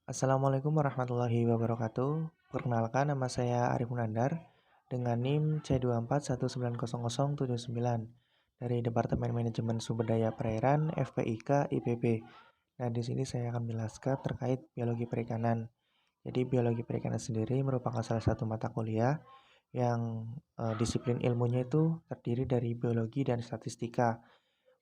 Assalamualaikum warahmatullahi wabarakatuh. Perkenalkan, nama saya Arif Munandar dengan NIM C24190079 dari Departemen Manajemen Sumber Daya Perairan FPIK IPB. Nah, di sini saya akan menjelaskan terkait biologi perikanan. Jadi, biologi perikanan sendiri merupakan salah satu mata kuliah yang disiplin ilmunya itu terdiri dari biologi dan statistika.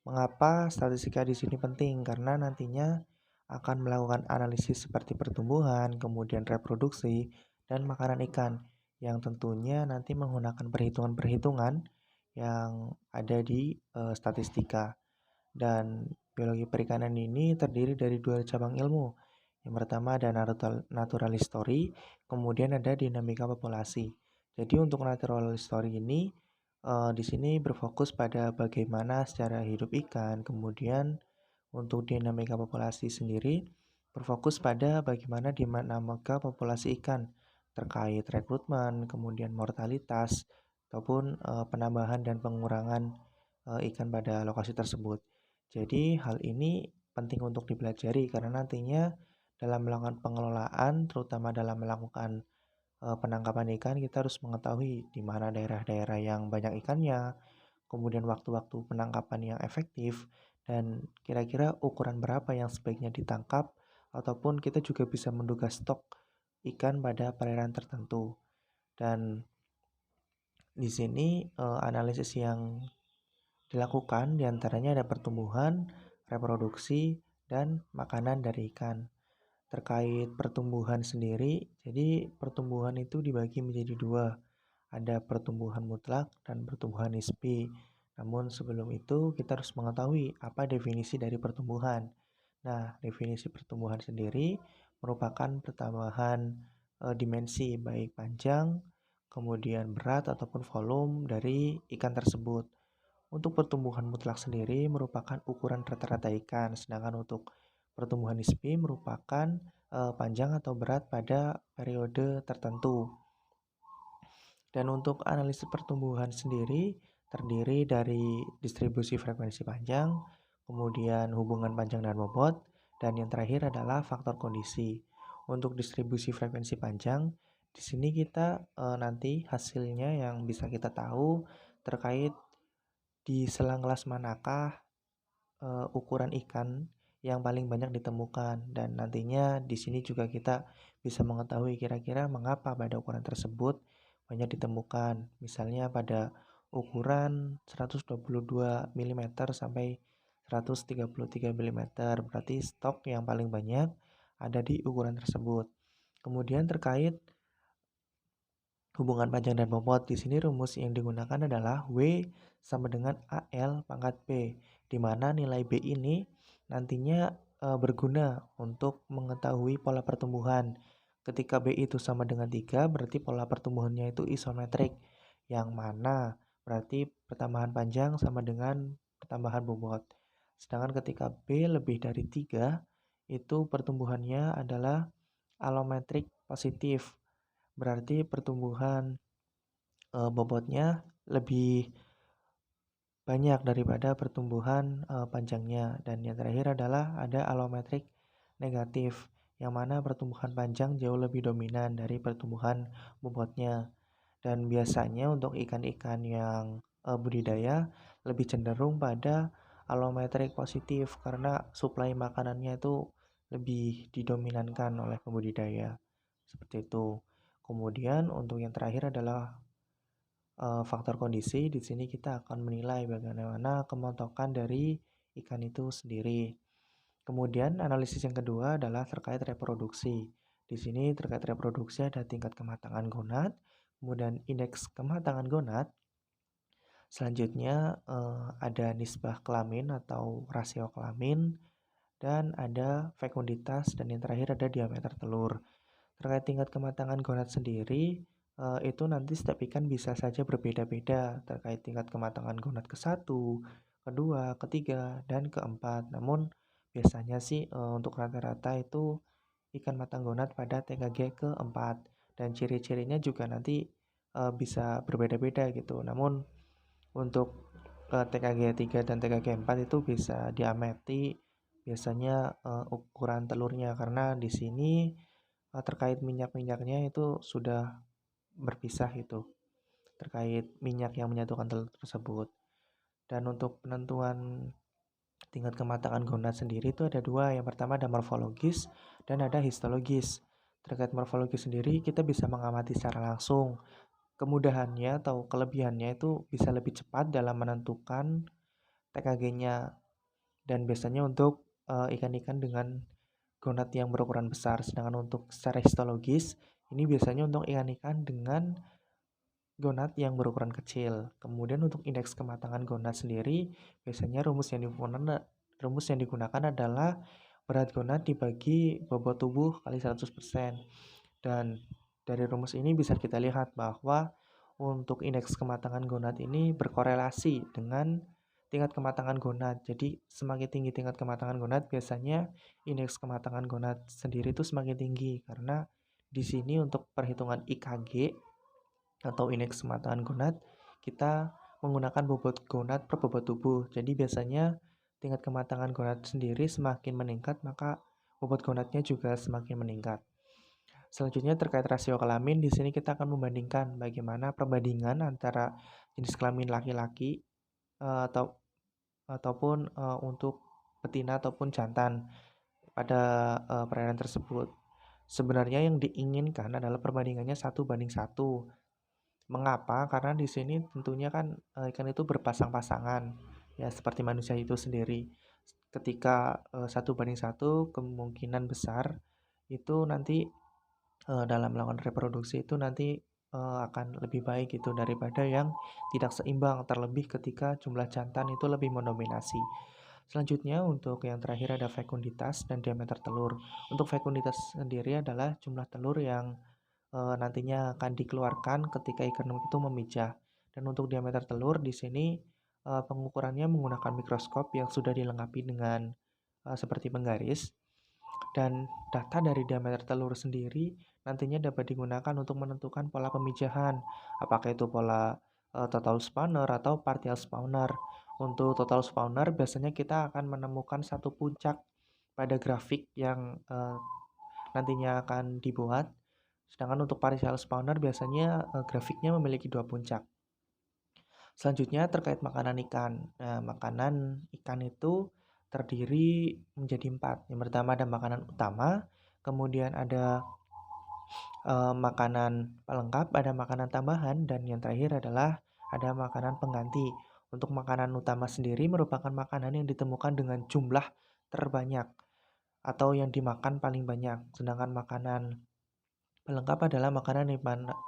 Mengapa statistika di sini penting? Karena nantinya akan melakukan analisis seperti pertumbuhan, kemudian reproduksi, dan makanan ikan yang tentunya nanti menggunakan perhitungan-perhitungan yang ada di statistika. Dan biologi perikanan ini terdiri dari dua cabang ilmu. Yang pertama ada natural history, kemudian ada dinamika populasi. Jadi untuk natural history ini di sini berfokus pada bagaimana secara hidup ikan, kemudian untuk dinamika populasi sendiri berfokus pada bagaimana dinamika populasi ikan terkait rekrutmen, kemudian mortalitas, ataupun penambahan dan pengurangan ikan pada lokasi tersebut. Jadi hal ini penting untuk dipelajari karena nantinya dalam melakukan pengelolaan, terutama dalam melakukan penangkapan ikan, kita harus mengetahui di mana daerah-daerah yang banyak ikannya, kemudian waktu-waktu penangkapan yang efektif, dan kira-kira ukuran berapa yang sebaiknya ditangkap, ataupun kita juga bisa menduga stok ikan pada perairan tertentu. Dan di sini analisis yang dilakukan diantaranya ada pertumbuhan, reproduksi, dan makanan dari ikan. Terkait pertumbuhan sendiri, jadi pertumbuhan itu dibagi menjadi dua. Ada pertumbuhan mutlak dan pertumbuhan nisbi. Namun sebelum itu kita harus mengetahui apa definisi dari pertumbuhan. Nah, definisi pertumbuhan sendiri merupakan pertambahan dimensi baik panjang, kemudian berat ataupun volume dari ikan tersebut. Untuk pertumbuhan mutlak sendiri merupakan ukuran rata-rata ikan, sedangkan untuk pertumbuhan nisbi merupakan panjang atau berat pada periode tertentu. Dan untuk analisis pertumbuhan sendiri terdiri dari distribusi frekuensi panjang, kemudian hubungan panjang dan bobot, dan yang terakhir adalah faktor kondisi. Untuk distribusi frekuensi panjang, di sini kita nanti hasilnya yang bisa kita tahu terkait di selang kelas manakah ukuran ikan yang paling banyak ditemukan, dan nantinya di sini juga kita bisa mengetahui kira-kira mengapa pada ukuran tersebut banyak ditemukan. Misalnya pada ukuran 122 mm sampai 133 mm, berarti stok yang paling banyak ada di ukuran tersebut. Kemudian terkait hubungan panjang dan bobot, di sini rumus yang digunakan adalah W sama dengan AL pangkat B, di mana nilai B ini nantinya berguna untuk mengetahui pola pertumbuhan. Ketika B itu sama dengan 3, berarti pola pertumbuhannya itu isometrik, yang mana berarti pertambahan panjang sama dengan pertambahan bobot. Sedangkan ketika B lebih dari 3, itu pertumbuhannya adalah alometrik positif. Berarti pertumbuhan bobotnya lebih banyak daripada pertumbuhan panjangnya. Dan yang terakhir adalah ada alometrik negatif, yang mana pertumbuhan panjang jauh lebih dominan dari pertumbuhan bobotnya. Dan biasanya untuk ikan-ikan yang budidaya lebih cenderung pada alometrik positif karena suplai makanannya itu lebih didominankan oleh pembudidaya. Seperti itu. Kemudian untuk yang terakhir adalah faktor kondisi. Di sini kita akan menilai bagaimana kemontokan dari ikan itu sendiri. Kemudian analisis yang kedua adalah terkait reproduksi. Di sini terkait reproduksi ada tingkat kematangan gonad, kemudian indeks kematangan gonad. Selanjutnya ada nisbah kelamin atau rasio kelamin, dan ada fekunditas, dan yang terakhir ada diameter telur. Terkait tingkat kematangan gonad sendiri, itu nanti setiap ikan bisa saja berbeda-beda terkait tingkat kematangan gonad ke-1, kedua, ketiga, dan keempat. Namun biasanya sih untuk rata-rata itu ikan matang gonad pada TKG keempat, dan ciri-cirinya juga nanti bisa berbeda-beda gitu. Namun untuk TKG 3 dan TKG 4 itu bisa diamati biasanya ukuran telurnya, karena di sini terkait minyak-minyaknya itu sudah berpisah itu, terkait minyak yang menyatukan telur tersebut. Dan untuk penentuan tingkat kematangan gonad sendiri itu ada dua. Yang pertama ada morfologis dan ada histologis. Terkait morfologis sendiri kita bisa mengamati secara langsung. Kemudahannya atau kelebihannya itu bisa lebih cepat dalam menentukan TKG-nya, dan biasanya untuk ikan-ikan dengan gonad yang berukuran besar. Sedangkan untuk secara histologis ini biasanya untuk ikan-ikan dengan gonad yang berukuran kecil. Kemudian untuk indeks kematangan gonad sendiri, biasanya rumus yang digunakan adalah berat gonad dibagi bobot tubuh kali 100%. Dan dari rumus ini bisa kita lihat bahwa untuk indeks kematangan gonad ini berkorelasi dengan tingkat kematangan gonad. Jadi semakin tinggi tingkat kematangan gonad, biasanya indeks kematangan gonad sendiri itu semakin tinggi, karena di sini untuk perhitungan IKG atau indeks kematangan gonad, kita menggunakan bobot gonad per bobot tubuh. Jadi biasanya tingkat kematangan gonad sendiri semakin meningkat, maka bobot gonadnya juga semakin meningkat. Selanjutnya terkait rasio kelamin, di sini kita akan membandingkan bagaimana perbandingan antara jenis kelamin laki-laki ataupun untuk betina ataupun jantan pada perairan tersebut. Sebenarnya yang diinginkan adalah perbandingannya 1:1. Mengapa? Karena di sini tentunya kan ikan itu berpasang-pasangan, ya seperti manusia itu sendiri. Ketika 1:1, kemungkinan besar itu nanti dalam melakukan reproduksi itu nanti akan lebih baik gitu daripada yang tidak seimbang, terlebih ketika jumlah jantan itu lebih mendominasi. Selanjutnya untuk yang terakhir ada fekunditas dan diameter telur. Untuk fekunditas sendiri adalah jumlah telur yang nantinya akan dikeluarkan ketika ikan itu memijah. Dan untuk diameter telur di sini pengukurannya menggunakan mikroskop yang sudah dilengkapi dengan seperti penggaris. Dan data dari diameter telur sendiri nantinya dapat digunakan untuk menentukan pola pemijahan, apakah itu pola total spawner atau partial spawner. Untuk total spawner biasanya kita akan menemukan satu puncak pada grafik yang nantinya akan dibuat. Sedangkan untuk partial spawner biasanya grafiknya memiliki dua puncak. Selanjutnya terkait makanan ikan. Nah, makanan ikan itu terdiri menjadi 4. Yang pertama ada makanan utama, kemudian ada makanan pelengkap, ada makanan tambahan, dan yang terakhir adalah ada makanan pengganti. Untuk makanan utama sendiri merupakan makanan yang ditemukan dengan jumlah terbanyak atau yang dimakan paling banyak. Sedangkan makanan pelengkap adalah makanan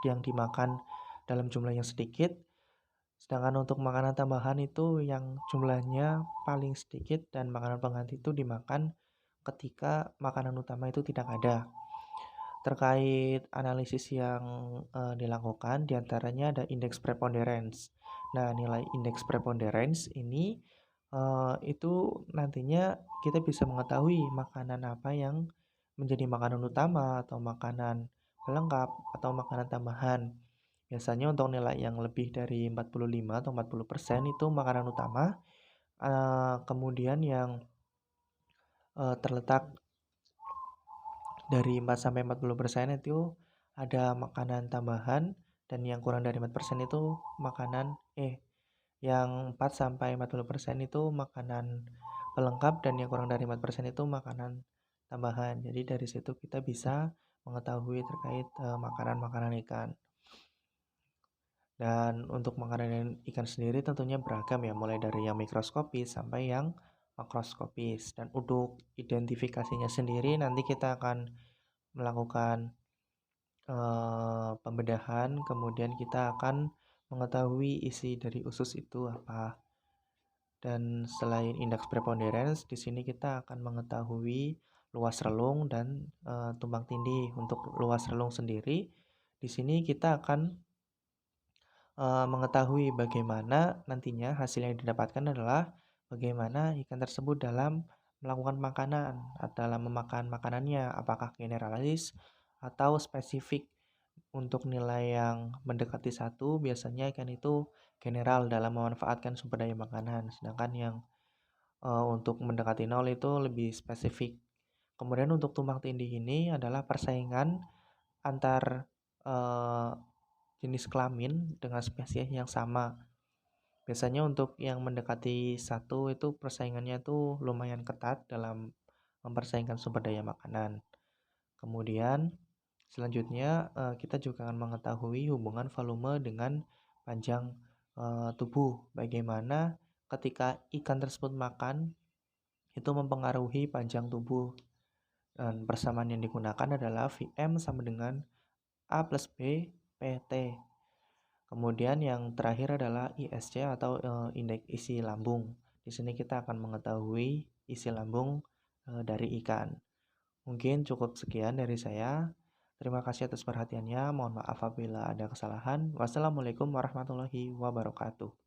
yang dimakan dalam jumlah yang sedikit. Sedangkan untuk makanan tambahan itu yang jumlahnya paling sedikit, dan makanan pengganti itu dimakan ketika makanan utama itu tidak ada. Terkait analisis yang dilakukan, diantaranya ada indeks preponderance. Nah, nilai indeks preponderance ini itu nantinya kita bisa mengetahui makanan apa yang menjadi makanan utama atau makanan pelengkap atau makanan tambahan. Biasanya untuk nilai yang lebih dari 45 atau 40% itu makanan utama. Kemudian yang terletak dari 4 sampai 40% itu ada makanan tambahan, dan yang kurang dari 4% itu makanan yang 4 sampai 40% itu makanan pelengkap, dan yang kurang dari 4% itu makanan tambahan. Jadi dari situ kita bisa mengetahui terkait makanan-makanan ikan. Dan untuk makanan ikan sendiri tentunya beragam ya, mulai dari yang mikroskopis sampai yang makroskopis. Dan untuk identifikasinya sendiri nanti kita akan melakukan pembedahan, kemudian kita akan mengetahui isi dari usus itu apa. Dan selain indeks preponderance, di sini kita akan mengetahui luas relung dan tumpang tindih. Untuk luas relung sendiri, di sini kita akan mengetahui bagaimana nantinya hasil yang didapatkan adalah bagaimana ikan tersebut dalam melakukan makanan, dalam memakan makanannya, apakah generalis atau spesifik. Untuk nilai yang mendekati 1, biasanya ikan itu general dalam memanfaatkan sumber daya makanan. Sedangkan yang untuk mendekati nol itu lebih spesifik. Kemudian untuk tumpang tindih ini adalah persaingan antar, eee, jenis kelamin dengan spesies yang sama. Biasanya untuk yang mendekati satu itu persaingannya tuh lumayan ketat dalam mempersaingkan sumber daya makanan. Kemudian selanjutnya, kita juga akan mengetahui hubungan volume dengan panjang, tubuh. Bagaimana ketika ikan tersebut makan, itu mempengaruhi panjang tubuh, dan persamaan yang digunakan adalah Vm sama dengan A plus B PT. Kemudian yang terakhir adalah ISC atau, indeks isi lambung. Di sini kita akan mengetahui isi lambung, dari ikan. Mungkin cukup sekian dari saya. Terima kasih atas perhatiannya. Mohon maaf apabila ada kesalahan. Wassalamualaikum warahmatullahi wabarakatuh.